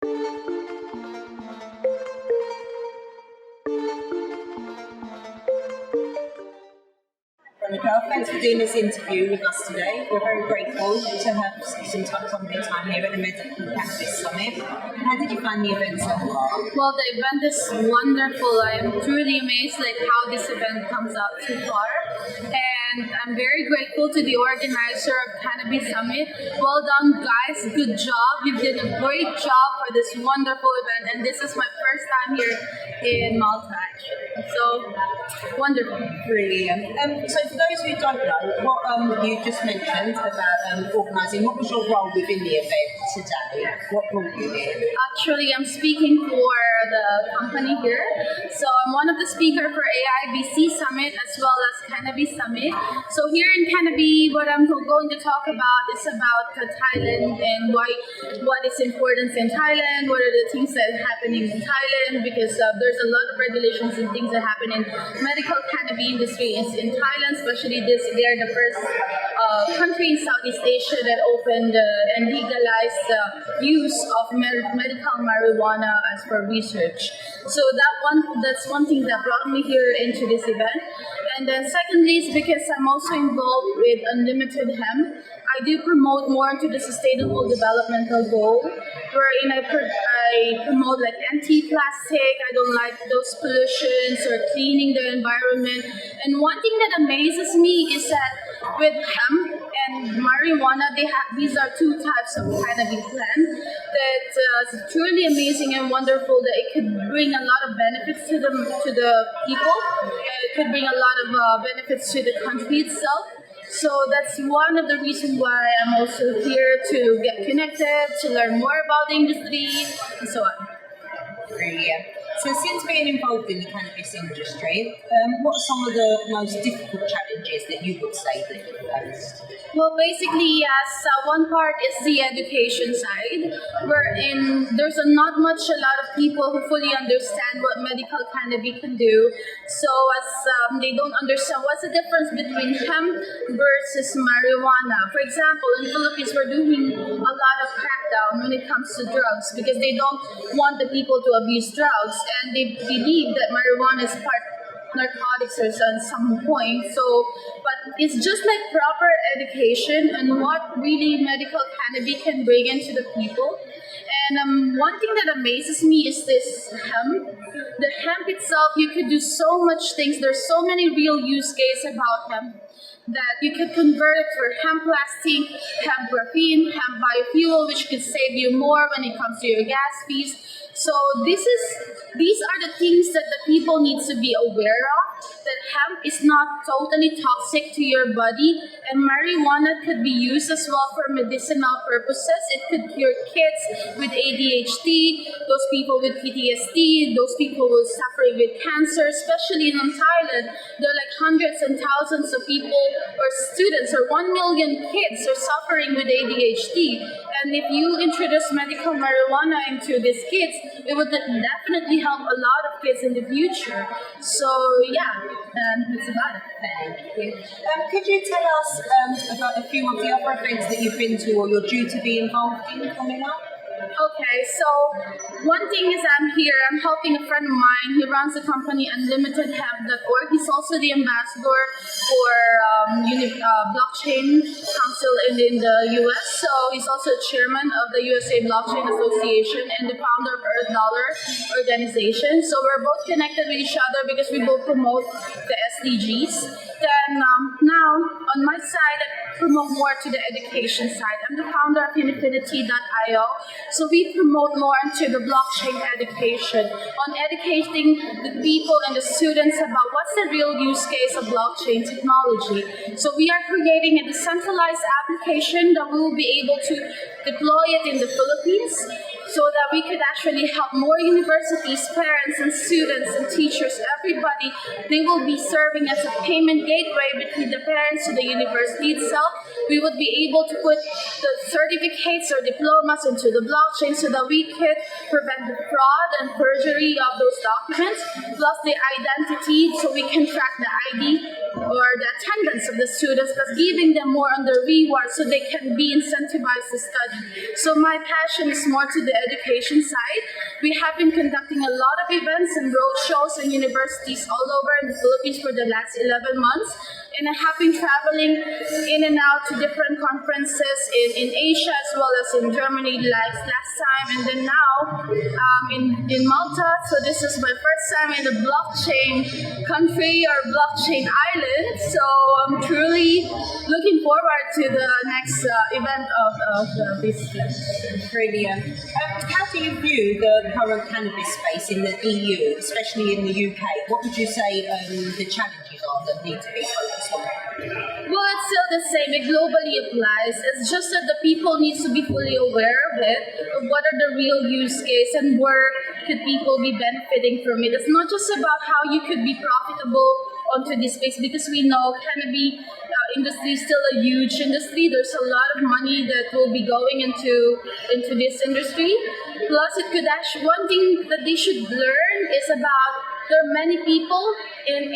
Veronica, thanks for doing this interview with us today. We're very grateful to have some time your time here at the Medical Cannabiz Summit. How did you find the event so far? Well, the event is wonderful. I am truly amazed how this event comes out so far. And I'm very grateful to the organizer of Cannabis Summit. Well done, guys. Good job. You've done a great job for this wonderful event. And this is my first time here in Malta, actually. So, wonderful. Brilliant. So for those who don't know, what you just mentioned about organising, what was your role within the event today? What brought you here? Actually, I'm speaking for the company here. So I'm one of the speakers for AIBC Summit as well as Cannabis Summit. So here in Cannabis, what I'm going to talk about is about Thailand and what is important in Thailand, what are the things that are happening in Thailand, because there's a lot of regulations and things that happen in medical cannabis industry in Thailand, especially they are the first country in Southeast Asia that opened and legalized the use of medical marijuana as per research. So that's one thing that brought me here into this event. And then secondly is because I'm also involved with Unlimited Hemp. I do promote more into the sustainable developmental goal, wherein I promote like anti-plastic. I don't like those pollutions or cleaning the environment. And one thing that amazes me is that with hemp and marijuana, these are two types of cannabis plant that is truly amazing and wonderful. That it could bring a lot of benefits to the people. It could bring a lot of benefits to the country itself. So that's one of the reasons why I'm also here to get connected, to learn more about the industry, and so on. Brilliant. So since being involved in the cannabis industry, what are some of the most difficult challenges that you would say that you faced? Well, basically, yes, one part is the education side, wherein there's a lot of people who fully understand what medical cannabis can do. So as they don't understand what's the difference between hemp versus marijuana. For example, in the Philippines, we're doing a lot of crackdown when it comes to drugs because they don't want the people to abuse drugs, and they believe that marijuana is part narcotics or at some point. So, but it's just like proper education and what really medical cannabis can bring into the people. And one thing that amazes me is this hemp. The hemp itself, you could do so much things. There's so many real use cases about hemp that you could convert it for hemp plastic, hemp graphene, hemp biofuel, which could save you more when it comes to your gas fees. So these are the things that the people need to be aware of, that hemp is not totally toxic to your body, and marijuana could be used as well for medicinal purposes. It could cure kids with ADHD, those people with PTSD, those people who are suffering with cancer, especially in Thailand. There are like hundreds and thousands of people or students, or 1 million kids are suffering with ADHD. And if you introduce medical marijuana into these kids, it would definitely help a lot of kids in the future. So yeah, and that's about it. Thank you. Could you tell us about a few of the other events that you've been to or you're due to be involved in coming up? Okay, so one thing is I'm helping a friend of mine. He runs a company, Unlimited Hemp.org. He's also the ambassador for Blockchain Council in the US. So he's also chairman of the USA Blockchain Association and the founder of Earth Dollar organization. So we're both connected with each other because we both promote the SDGs. Then now on my side, I promote more to the education side. I'm the founder of Unifinity.io. So we promote more into the blockchain education, on educating the people and the students about what's the real use case of blockchain technology. So we are creating a decentralized application that we will be able to deploy it in the Philippines, so that we could actually help more universities, parents and students and teachers, everybody. They will be serving as a payment gateway between the parents to the university itself, we would be able to put the certificates or diplomas into the blockchain so that we could prevent the fraud and perjury of those documents, plus the identity so we can track the ID or the attendance of the students, plus giving them more on the reward so they can be incentivized to study. So my passion is more to the education side. We have been conducting a lot of events and roadshows in universities all over in the Philippines for the last 11 months. And I have been traveling in and out to different conferences in Asia as well as in Germany like last time, and then now in Malta. So this is my first time in a blockchain country or blockchain island. So I'm truly looking forward to the next event of this. Brilliant. How do you view the current cannabis space in the EU, especially in the UK? What would you say the challenges are that need to be focused on? Well, it's still the same. It globally applies. It's just that the people needs to be fully aware of it, of what are the real use case and where could people be benefiting from it. It's not just about how you could be profitable onto this space, because we know cannabis industry is still a huge industry. There's a lot of money that will be going into this industry. Plus, it could actually, one thing that they should learn is about there are many people in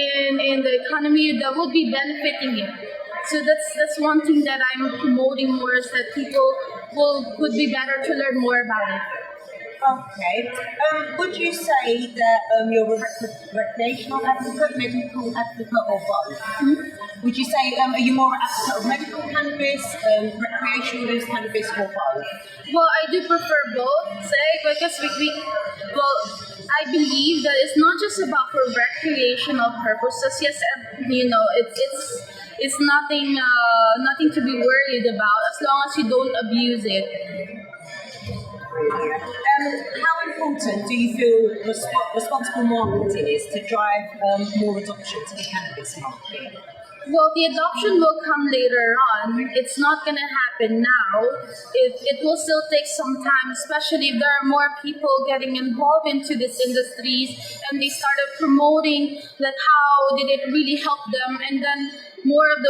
the economy that will be benefiting it. So that's one thing that I'm promoting more, is that people would be better to learn more about it. Okay. Would you say that you're a recreational advocate, medical advocate, or both? Mm-hmm. Would you say, are you more an advocate of medical cannabis, recreational use cannabis, or both? Well, I do prefer both, because I believe that it's not just about for recreational purposes. Yes, it's nothing to be worried about as long as you don't abuse it. How important do you feel responsible marketing is to drive more adoption to the cannabis market? Well, the adoption will come later on. It's not going to happen now. It will still take some time, especially if there are more people getting involved into these industries and they started promoting like how did it really help them, and then more of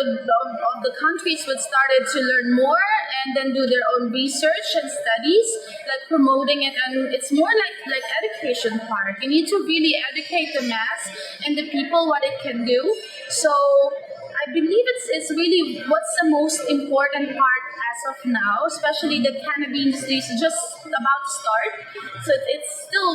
the countries would started to learn more and then do their own research and studies, like promoting it. And it's more like education part. You need to really educate the mass and the people what it can do. So I believe it's really what's the most important part as of now, especially the cannabis industry is just about to start. So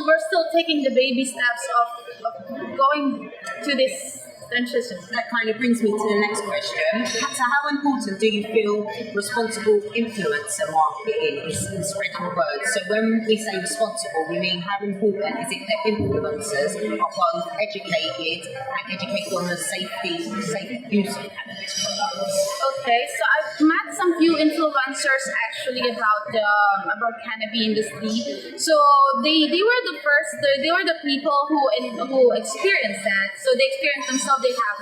we're still taking the baby steps of going to this transition. That kind of brings me to the next question. So how important do you feel responsible influencer marketing is in spreading the word? So when we say responsible, we mean how important is it that influencers are both educated and educated on the safe use of cannabis products? Okay, so I've met some few influencers actually about cannabis industry. So they were the first. They were the people who experienced that. So they experienced themselves.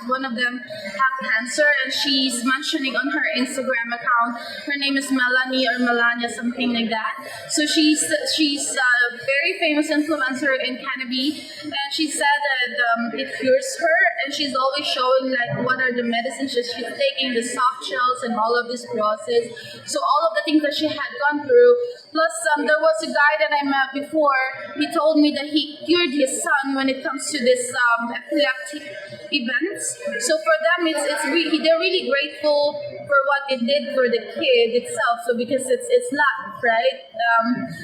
One of them have cancer, and she's mentioning on her Instagram account. Her name is Melanie or Melania, something like that. So she's a very famous influencer in cannabis, and she said that it cures her, and she's always showing like what are the medicines she's taking, the soft shells, and all of this process. So all of the things that she had gone through. Plus, there was a guy that I met before. He told me that he cured his son when it comes to this epileptic events. So for them, they're really grateful for what it did for the kid itself. So because it's life, right?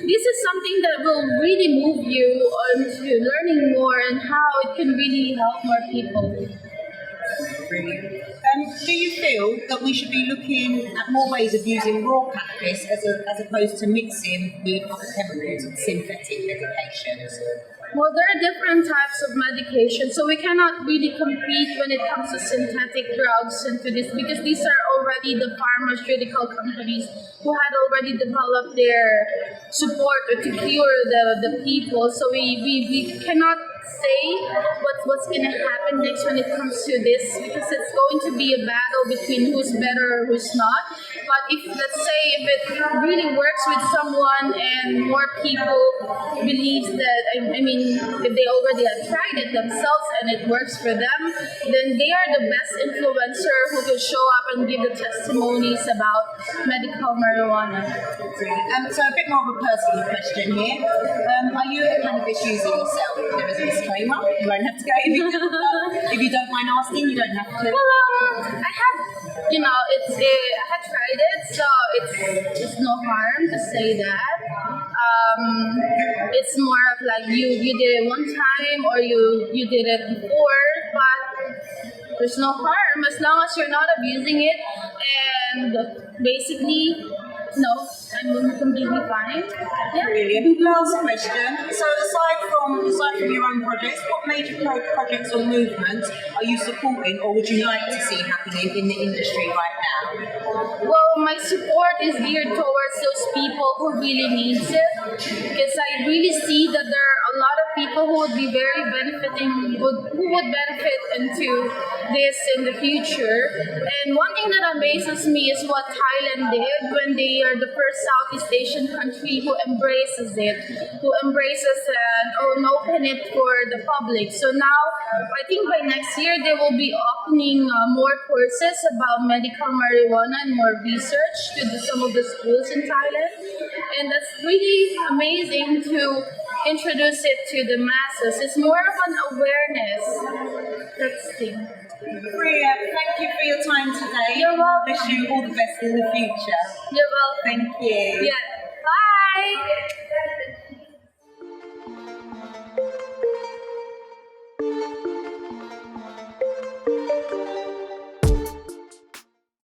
This is something that will really move you into learning more and how it can really help more people. Brilliant. Do you feel that we should be looking at more ways of using raw cannabis as opposed to mixing with other chemicals and synthetic medications? Well, there are different types of medication, so we cannot really compete when it comes to synthetic drugs into this, because these are already the pharmaceutical companies who had already developed their support to cure the people. So we cannot say what's going to happen next when it comes to this, because it's going to be a battle between who's better or who's not. But if, let's say, if it really works with someone and more people believes that, I mean, if they already have tried it themselves and it works for them, then they are the best influencer who can show up and give the testimonies about medical marijuana. So a bit more of a personal question here. Are you a cannabis user yourself? There is a disclaimer. You won't have to go if you don't mind asking. You don't have to. Well, I have, I had tried it, so it's no harm to say that. It's more of like you did it one time or you did it before, but there's no harm as long as you're not abusing it, and basically, no, I'm completely fine. Yeah. Brilliant. Last question. So aside from your own projects, what major projects or movements are you supporting or would you like to see happening in the industry right now? Well, my support is geared towards those people who really needs it, because I really see that there are a lot of people who would be very who would benefit into this in the future. And one thing that amazes me is what Thailand did when they are the first Southeast Asian country who embraces it, and open it for the public. So now, I think by next year they will be opening more courses about medical marijuana and more research to some of the schools in Thailand. And that's really amazing to introduce it to the masses. It's more of an awareness. That's the thing. Priya, thank you for your time today. You're welcome. Wish you all the best in the future. You're welcome. Thank you. Yeah. Bye.